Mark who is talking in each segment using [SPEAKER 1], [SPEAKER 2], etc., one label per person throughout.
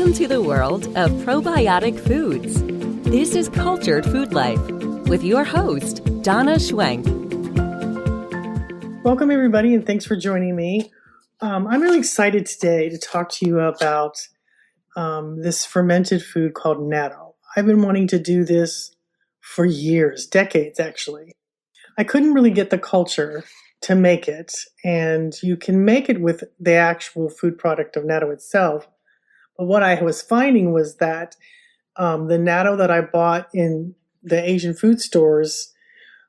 [SPEAKER 1] Welcome to the world of probiotic foods. This is Cultured Food Life with your host, Donna Schwenk.
[SPEAKER 2] Welcome, everybody, and thanks for joining me. I'm really excited today to talk to you about this fermented food called Natto. I've been wanting to do this for years, decades actually. I couldn't really get the culture to make it, and you can make it with the actual food product of Natto itself. But what I was finding was that the Natto that I bought in the Asian food stores,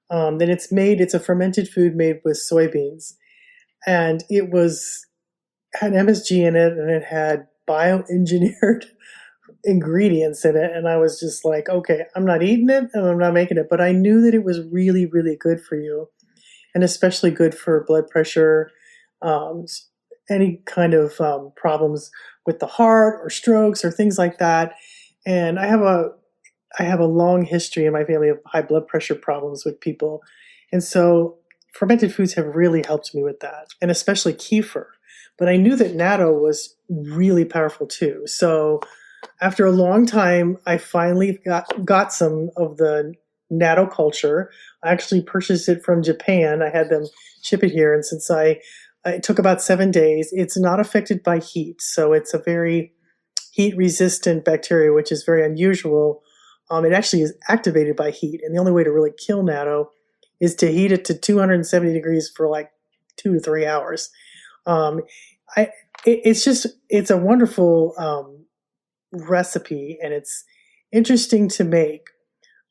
[SPEAKER 2] that it's a fermented food made with soybeans, and had MSG in it, and it had bioengineered ingredients in it, and I was just like, okay, I'm not eating it and I'm not making it, but I knew that it was really, really good for you, and especially good for blood pressure, any kind of problems with the heart or strokes or things like that. And I have a long history in my family of high blood pressure problems with people, and so fermented foods have really helped me with that, and especially kefir. But I knew that Natto was really powerful too. So after a long time, I finally got some of the Natto culture. I actually purchased it from Japan. I had them ship it here, and since it took about 7 days, it's not affected by heat. So it's a very heat-resistant bacteria, which is very unusual. It actually is activated by heat, and the only way to really kill Natto is to heat it to 270 degrees for like 2 to 3 hours. It's a wonderful recipe, and it's interesting to make.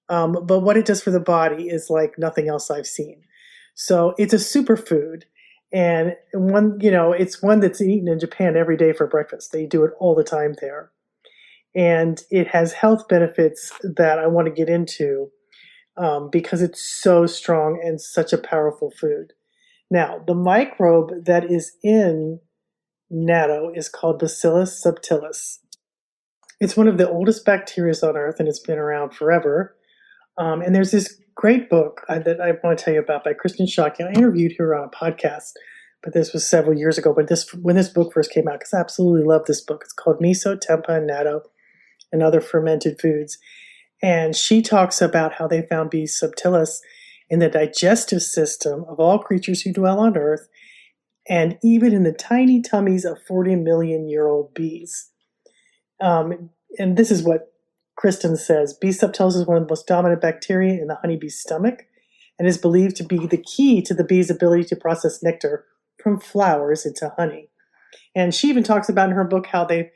[SPEAKER 2] But what it does for the body is like nothing else I've seen. So it's a superfood, and it's one that's eaten in Japan every day for breakfast. They do it all the time there, and it has health benefits that I want to get into because it's so strong and such a powerful food. Now, the microbe that is in Natto is called Bacillus subtilis. It's one of the oldest bacteria on Earth, and it's been around forever. And there's this great book that I want to tell you about by Kristen Shockey. I interviewed her on a podcast, but this was several years ago. But when this book first came out, because I absolutely love this book. It's called Miso, Tempeh, and Natto, and Other Fermented Foods. And she talks about how they found B. subtilis in the digestive system of all creatures who dwell on Earth, and even in the tiny tummies of 40-million-year-old bees. And this is what Kristen says. B. subtilis is one of the most dominant bacteria in the honeybee's stomach and is believed to be the key to the bee's ability to process nectar from flowers into honey. And she even talks about in her book how they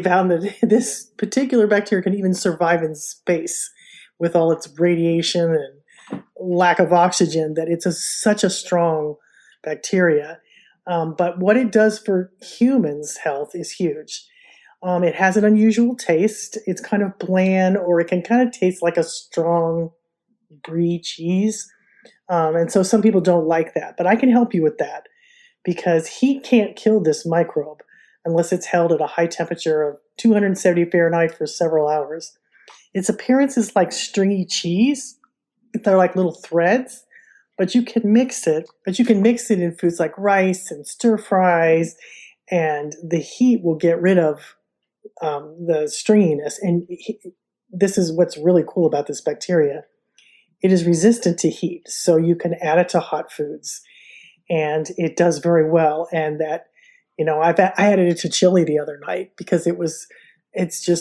[SPEAKER 2] found that this particular bacteria can even survive in space with all its radiation and lack of oxygen, that it's such a strong bacteria. But what it does for humans' health is huge. It has an unusual taste. It's kind of bland, or it can kind of taste like a strong brie cheese. And so some people don't like that. But I can help you with that, because heat can't kill this microbe unless it's held at a high temperature of 270 Fahrenheit for several hours. Its appearance is like stringy cheese. They're like little threads, but you can mix it. But you can mix it in foods like rice and stir fries, and the heat will get rid of the stringiness. And this is what's really cool about this bacteria. It is resistant to heat, so you can add it to hot foods, and it does very well. And that, I added it to chili the other night because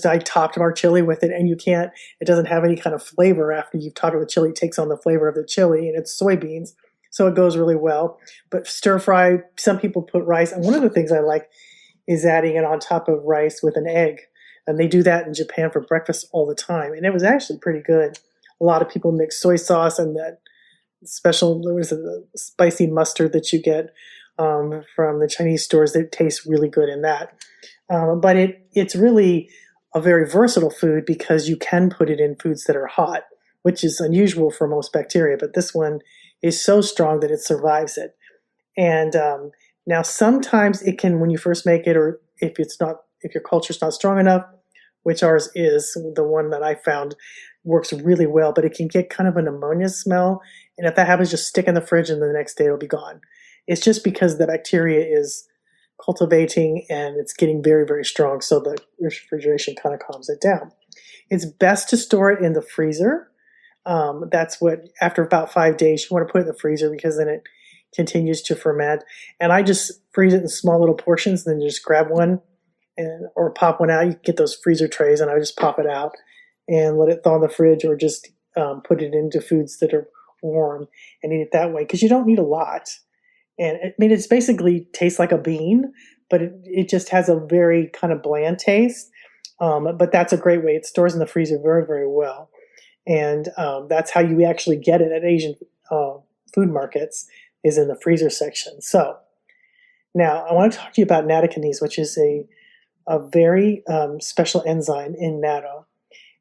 [SPEAKER 2] I topped our chili with it, and it doesn't have any kind of flavor after you've topped it with chili. It takes on the flavor of the chili, and it's soybeans, so it goes really well. But stir fry, some people put rice, and one of the things I like is adding it on top of rice with an egg. And they do that in Japan for breakfast all the time. And it was actually pretty good. A lot of people mix soy sauce and that special, the spicy mustard that you get from the Chinese stores. It tastes really good in that. But it's really a very versatile food because you can put it in foods that are hot, which is unusual for most bacteria. But this one is so strong that it survives it. And now, sometimes it can, when you first make it, or if your culture's not strong enough, which ours is, the one that I found works really well, but it can get kind of an ammonia smell. And if that happens, just stick in the fridge and the next day it'll be gone. It's just because the bacteria is cultivating, and it's getting very, very strong, so the refrigeration kind of calms it down. It's best to store it in the freezer. That's what, after about 5 days, you want to put it in the freezer because then it continues to ferment. And I just freeze it in small little portions, and then just grab one or pop one out. You can get those freezer trays, and I just pop it out and let it thaw in the fridge, or just put it into foods that are warm and eat it that way, because you don't need a lot. And it's basically tastes like a bean, but it just has a very kind of bland taste. But that's a great way. It stores in the freezer very, very well. And that's how you actually get it at Asian food markets, is in the freezer section. So now I want to talk to you about Nattokinase, which is a very special enzyme in natto.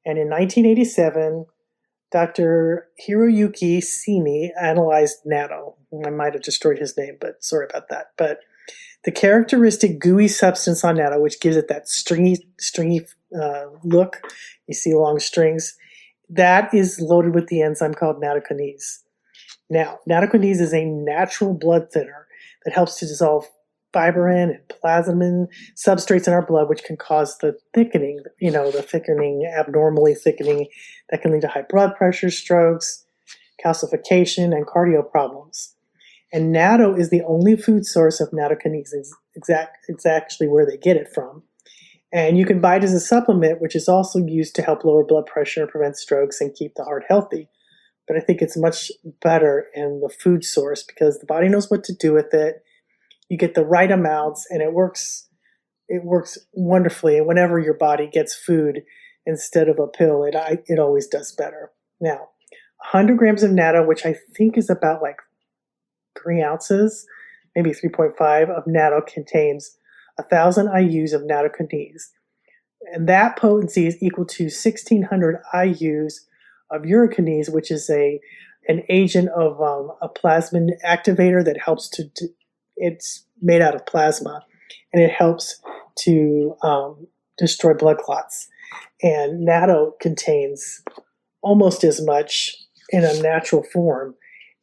[SPEAKER 2] And in 1987, Dr. Hiroyuki Simi analyzed natto. I might have destroyed his name, but sorry about that. But the characteristic gooey substance on natto, which gives it that stringy look, you see long strings, that is loaded with the enzyme called nattokinase. Now, nattokinase is a natural blood thinner that helps to dissolve fibrin and plasmin substrates in our blood, which can cause the thickening, abnormally thickening that can lead to high blood pressure, strokes, calcification, and cardio problems. And natto is the only food source of nattokinase. It's actually where they get it from. And you can buy it as a supplement, which is also used to help lower blood pressure, prevent strokes, and keep the heart healthy. But I think it's much better in the food source because the body knows what to do with it. You get the right amounts, and it works wonderfully. And whenever your body gets food instead of a pill, it always does better. Now, 100 grams of natto, which I think is about like 3 ounces, maybe 3.5 of natto, contains 1,000 IUs of nattokinase. And that potency is equal to 1,600 IUs of urakinase, which is an agent of a plasmin activator that helps to it's made out of plasma, and it helps to destroy blood clots. And natto contains almost as much in a natural form,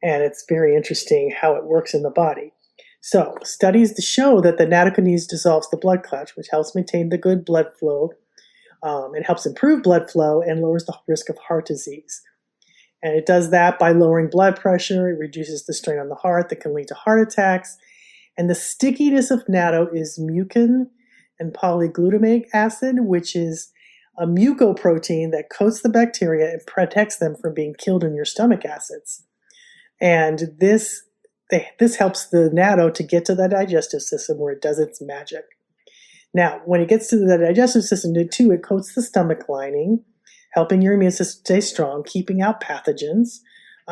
[SPEAKER 2] and it's very interesting how it works in the body. So studies show that the nattokinase dissolves the blood clots, which helps maintain the good blood flow. It helps improve blood flow and lowers the risk of heart disease. And it does that by lowering blood pressure. It reduces the strain on the heart that can lead to heart attacks. And the stickiness of natto is mucin and polyglutamic acid, which is a mucoprotein that coats the bacteria and protects them from being killed in your stomach acids. And this helps the natto to get to the digestive system where it does its magic. Now, when it gets to the digestive system too, it coats the stomach lining, helping your immune system stay strong, keeping out pathogens,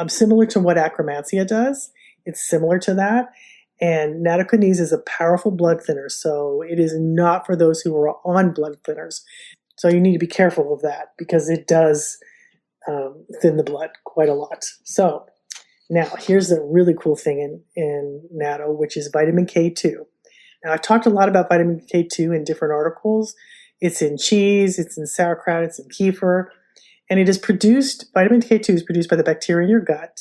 [SPEAKER 2] similar to what akromansia does. It's similar to that. And nattokinase is a powerful blood thinner, so it is not for those who are on blood thinners. So you need to be careful of that because it does thin the blood quite a lot. So now here's a really cool thing in natto, which is vitamin K2. Now I've talked a lot about vitamin K2 in different articles. It's in cheese, it's in sauerkraut, it's in kefir, and it is produced, vitamin K2 is produced by the bacteria in your gut.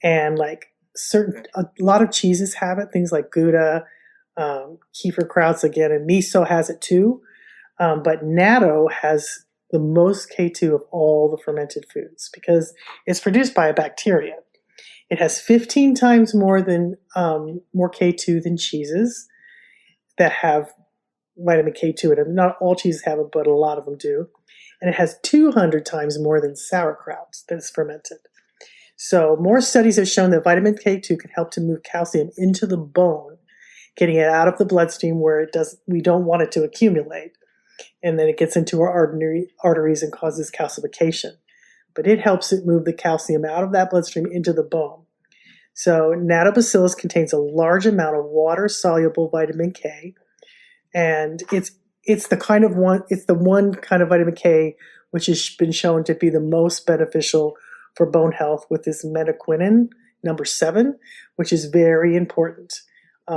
[SPEAKER 2] And a lot of cheeses have it, things like Gouda, kefir krauts again, and miso has it too. But natto has the most K2 of all the fermented foods because it's produced by a bacteria. It has 15 times more K2 than cheeses that have vitamin K2 in them. Not all cheeses have it, but a lot of them do. And it has 200 times more than sauerkraut that is fermented. So more studies have shown that vitamin K2 can help to move calcium into the bone, getting it out of the bloodstream where we don't want it to accumulate. And then it gets into our arteries and causes calcification. But it helps it move the calcium out of that bloodstream into the bone. So Nattobacillus contains a large amount of water-soluble vitamin K, and it's the one kind of vitamin K which has been shown to be the most beneficial for bone health with this menaquinin, number 7, which is very important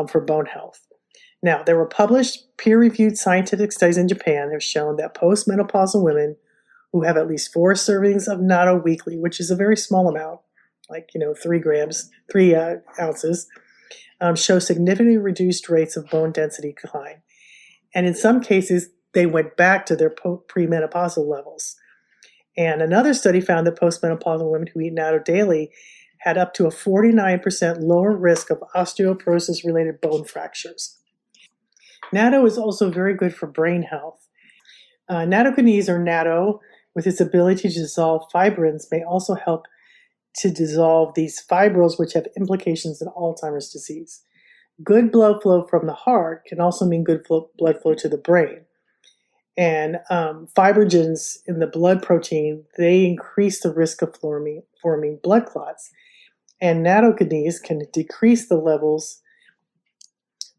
[SPEAKER 2] for bone health. Now, there were published peer-reviewed scientific studies in Japan that have shown that postmenopausal women who have at least 4 servings of natto weekly, which is a very small amount, 3 ounces, show significantly reduced rates of bone density decline. And in some cases, they went back to their premenopausal levels. And another study found that postmenopausal women who eat natto daily had up to a 49% lower risk of osteoporosis-related bone fractures. Natto is also very good for brain health. Nattokinase, or natto, with its ability to dissolve fibrins, may also help to dissolve these fibrils, which have implications in Alzheimer's disease. Good blood flow from the heart can also mean good blood flow to the brain. And fibrogens in the blood protein, they increase the risk of forming blood clots. And nattokinase can decrease the levels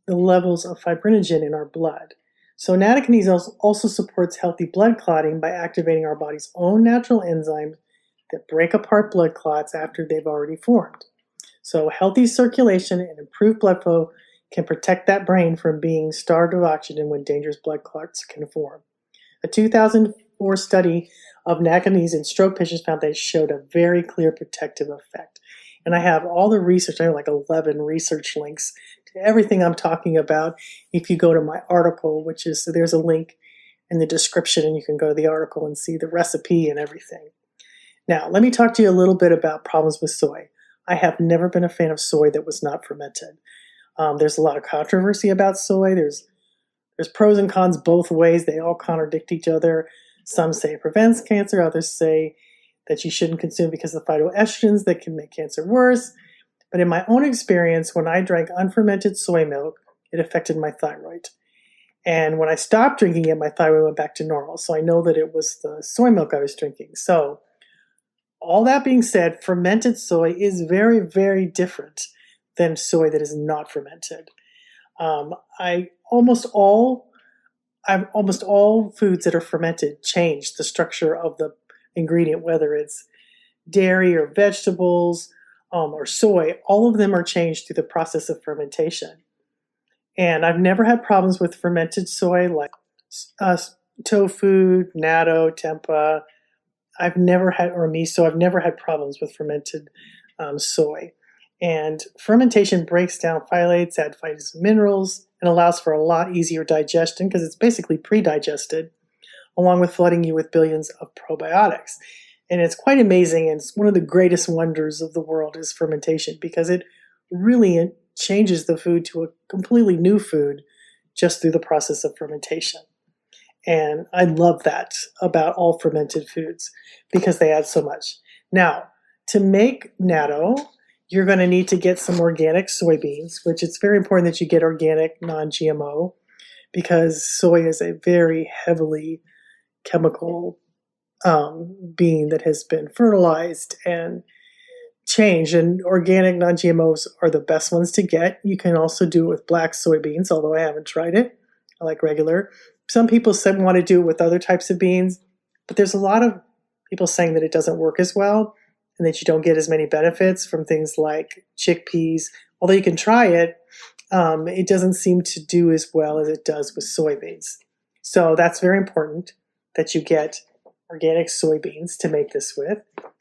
[SPEAKER 2] of fibrinogen in our blood. So nattokinase also supports healthy blood clotting by activating our body's own natural enzymes that break apart blood clots after they've already formed. So healthy circulation and improved blood flow can protect that brain from being starved of oxygen when dangerous blood clots can form. A 2004 study of nattokinase in stroke patients found that it showed a very clear protective effect. And I have all the research, I have like 11 research links to everything I'm talking about. If you go to my article, there's a link in the description, and you can go to the article and see the recipe and everything. Now, let me talk to you a little bit about problems with soy. I have never been a fan of soy that was not fermented. There's a lot of controversy about soy. There's pros and cons both ways. They all contradict each other. Some say it prevents cancer. Others say that you shouldn't consume because of the phytoestrogens that can make cancer worse. But in my own experience, when I drank unfermented soy milk, it affected my thyroid. And when I stopped drinking it, my thyroid went back to normal. So I know that it was the soy milk I was drinking. So all that being said, fermented soy is very, very different than soy that is not fermented. Almost all foods that are fermented change the structure of the ingredient, whether it's dairy or vegetables or soy. All of them are changed through the process of fermentation. And I've never had problems with fermented soy like tofu, natto, tempeh. I've never had, or miso, I've never had problems with fermented soy. And fermentation breaks down phthalates, adds vitamins and minerals, and allows for a lot easier digestion because it's basically pre-digested, along with flooding you with billions of probiotics. And it's quite amazing, and it's one of the greatest wonders of the world is fermentation, because it really changes the food to a completely new food just through the process of fermentation. And I love that about all fermented foods because they add so much. Now, to make natto, you're going to need to get some organic soybeans, which it's very important that you get organic, non-GMO, because soy is a very heavily chemical bean that has been fertilized and changed. And organic, non-GMOs are the best ones to get. You can also do it with black soybeans, although I haven't tried it. I like regular. Some people want to do it with other types of beans, but there's a lot of people saying that it doesn't work as well and that you don't get as many benefits from things like chickpeas. Although you can try it, it doesn't seem to do as well as it does with soybeans. So that's very important that you get organic soybeans to make this with.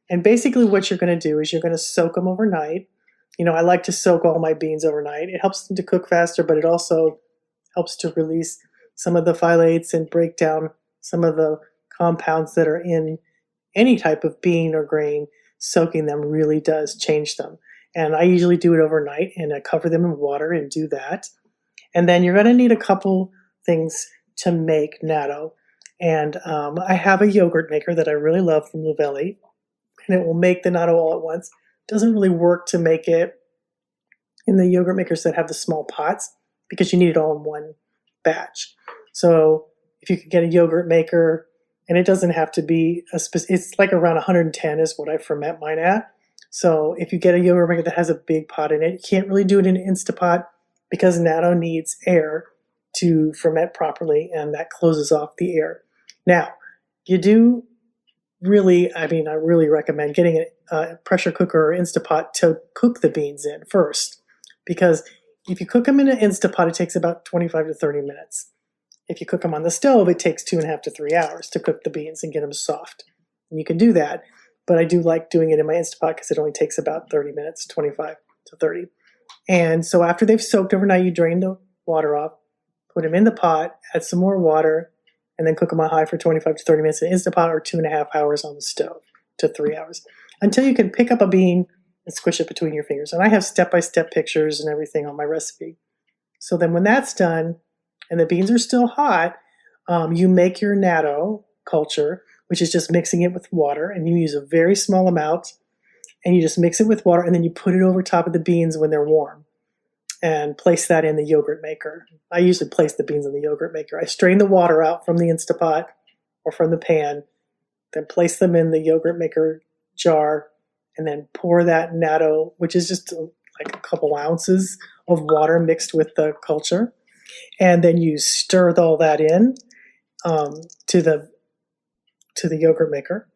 [SPEAKER 2] And basically what you're going to do is you're going to soak them overnight. I like to soak all my beans overnight. It helps them to cook faster, but it also helps to release some of the phthalates and break down some of the compounds that are in any type of bean or grain. Soaking them really does change them. And I usually do it overnight, and I cover them in water and do that. And then you're going to need a couple things to make natto. And I have a yogurt maker that I really love from Luvelli, and it will make the natto all at once. It doesn't really work to make it in the yogurt makers that have the small pots because you need it all in one batch. So if you could get a yogurt maker, and it doesn't have to be it's like around 110 is what I ferment mine at. So if you get a yogurt maker that has a big pot in it, you can't really do it in an Instapot because natto needs air to ferment properly, and that closes off the air. Now, you do really, I really recommend getting a pressure cooker or Instapot to cook the beans in first, because if you cook them in an Instapot, it takes about 25 to 30 minutes. If you cook them on the stove, it takes 2.5 to 3 hours to cook the beans and get them soft. And you can do that, but I do like doing it in my Instapot because it only takes about 30 minutes, 25 to 30. And so after they've soaked overnight, you drain the water off, put them in the pot, add some more water, and then cook them on high for 25 to 30 minutes in an Instant Pot or 2.5 hours on the stove to 3 hours until you can pick up a bean and squish it between your fingers. And I have step-by-step pictures and everything on my recipe. So then when that's done and the beans are still hot, you make your natto culture, which is just mixing it with water, and you use a very small amount, and you just mix it with water, and then you put it over top of the beans when they're warm and place that in the yogurt maker. I usually place the beans in the yogurt maker. I strain the water out from the Instapot or from the pan, then place them in the yogurt maker jar, and then pour that natto, which is just like a couple ounces of water mixed with the culture. And then you stir all that in to the yogurt maker,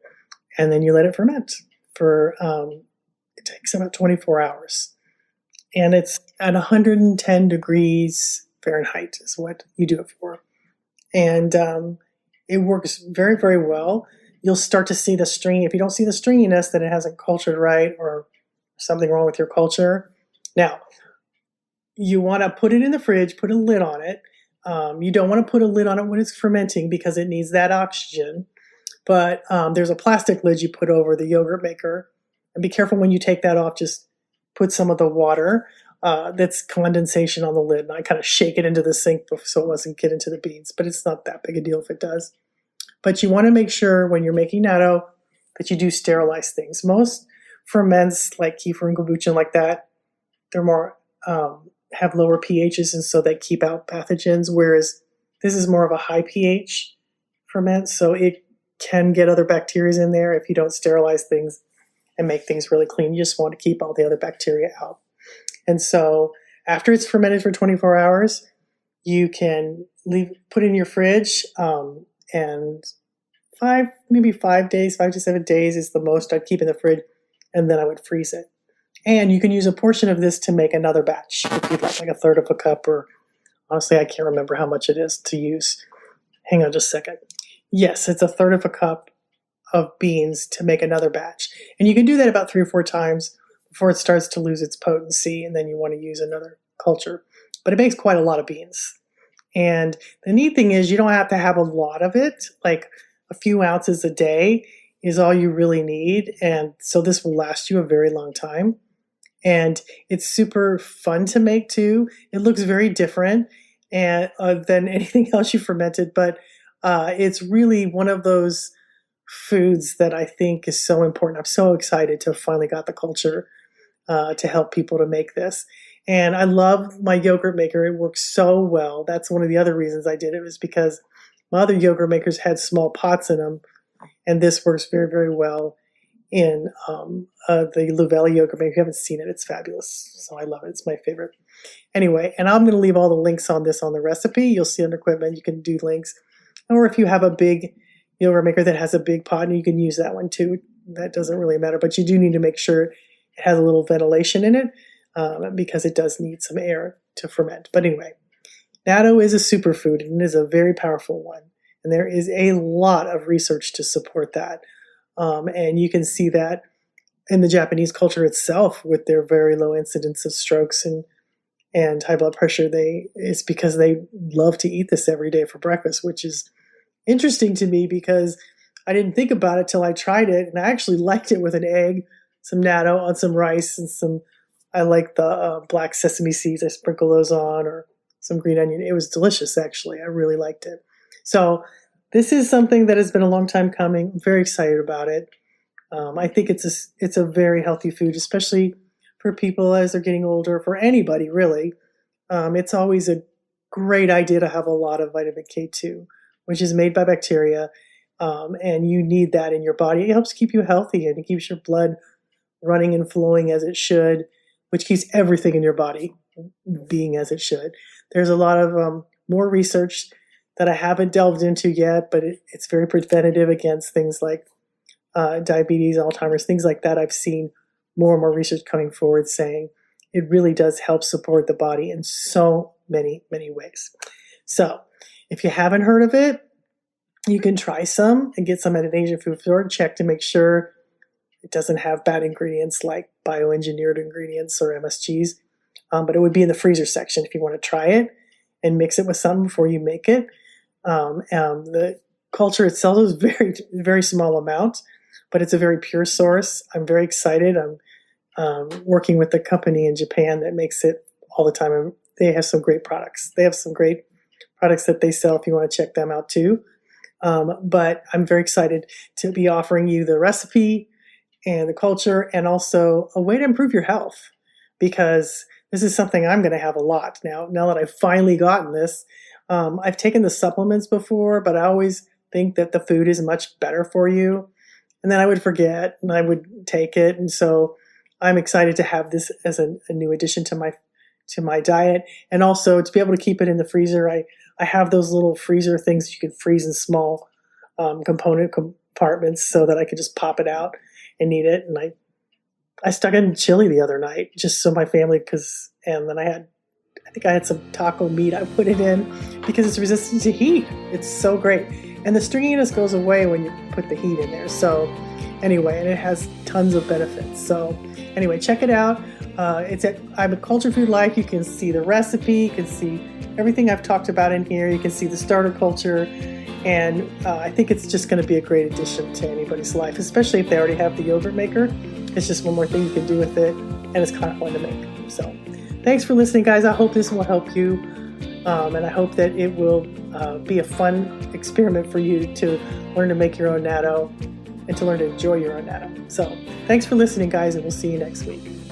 [SPEAKER 2] and then you let it ferment for it takes about 24 hours. And it's at 110 degrees Fahrenheit is what you do it for. And it works very, very well. You'll start to see the string. If you don't see the stringiness, then it hasn't cultured right or something wrong with your culture. Now, you want to put it in the fridge, put a lid on it. You don't want to put a lid on it when it's fermenting because it needs that oxygen. But there's a plastic lid you put over the yogurt maker. And be careful when you take that off, just put some of the water that's condensation on the lid. And I kind of shake it into the sink so it doesn't get into the beans. But it's not that big a deal if it does. But you want to make sure when you're making natto that you do sterilize things. Most ferments like kefir and kombucha and like that, they're more have lower pHs, and so they keep out pathogens, whereas this is more of a high pH ferment, so it can get other bacteria in there if you don't sterilize things and make things really clean. You just want to keep all the other bacteria out. And so after it's fermented for 24 hours, you can put it in your fridge, and 5 to 7 days is the most I'd keep in the fridge, and then I would freeze it. And you can use a portion of this to make another batch if you'd like a third of a cup, or honestly, I can't remember how much it is to use. Hang on just a second. Yes, it's a third of a cup of beans to make another batch. And you can do that about 3 or 4 times before it starts to lose its potency, and then you want to use another culture. But it makes quite a lot of beans. And the neat thing is you don't have to have a lot of it, like a few ounces a day is all you really need. And so this will last you a very long time. And it's super fun to make too. It looks very different than anything else you fermented, but it's really one of those foods that I think is so important. I'm so excited to have finally got the culture to help people to make this. And I love my yogurt maker. It works so well. That's one of the other reasons I did it, was because my other yogurt makers had small pots in them, and this works very, very well in the Louvelli yogurt maker. If you haven't seen it, it's fabulous. So I love it. It's my favorite. Anyway, and I'm going to leave all the links on this on the recipe. You'll see under equipment, you can do links. Or if you have a big yogurt maker that has a big pot, and you can use that one too. That doesn't really matter, but you do need to make sure it has a little ventilation in it because it does need some air to ferment. But anyway, natto is a superfood, and it is a very powerful one. And there is a lot of research to support that. And you can see that in the Japanese culture itself with their very low incidence of strokes and high blood pressure. It's because they love to eat this every day for breakfast, which is interesting to me because I didn't think about it till I tried it, and I actually liked it with an egg, some natto on some rice, and I like the black sesame seeds. I sprinkle those on, or some green onion. It was delicious, actually. I really liked it. So this is something that has been a long time coming. I'm very excited about it. I think it's a very healthy food, especially for people as they're getting older, for anybody really. It's always a great idea to have a lot of vitamin K2, which is made by bacteria, and you need that in your body. It helps keep you healthy, and it keeps your blood running and flowing as it should, which keeps everything in your body being as it should. There's a lot of more research that I haven't delved into yet, but it's very preventative against things like diabetes, Alzheimer's, things like that. I've seen more and more research coming forward saying it really does help support the body in so many, many ways. So if you haven't heard of it, you can try some and get some at an Asian food store and check to make sure it doesn't have bad ingredients like bioengineered ingredients or MSGs. but it would be in the freezer section if you want to try it and mix it with something before you make it. The culture itself is very, very small amount, but it's a very pure source. I'm very excited. I'm working with the company in Japan that makes it all the time. And they have some great products. They have some great products that they sell if you want to check them out too. But I'm very excited to be offering you the recipe and the culture and also a way to improve your health, because this is something I'm going to have a lot now that I've finally gotten this. I've taken the supplements before, but I always think that the food is much better for you. And then I would forget and I would take it. And so I'm excited to have this as a new addition to my diet, and also to be able to keep it in the freezer. I have those little freezer things you can freeze in small component compartments so that I can just pop it out and eat it. And I stuck it in chili the other night just so my family, and then I think I had some taco meat. I put it in because it's resistant to heat. It's so great. And the stringiness goes away when you put the heat in there. So anyway, and it has tons of benefits. So anyway, check it out. It's at I'm a Culture Food Life. You can see the recipe. You can see everything I've talked about in here. You can see the starter culture. And I think it's just going to be a great addition to anybody's life, especially if they already have the yogurt maker. It's just one more thing you can do with it, and it's kind of fun to make. So thanks for listening, guys. I hope this will help you, and I hope that it will be a fun experiment for you to learn to make your own natto and to learn to enjoy your own natto. So thanks for listening, guys, and we'll see you next week.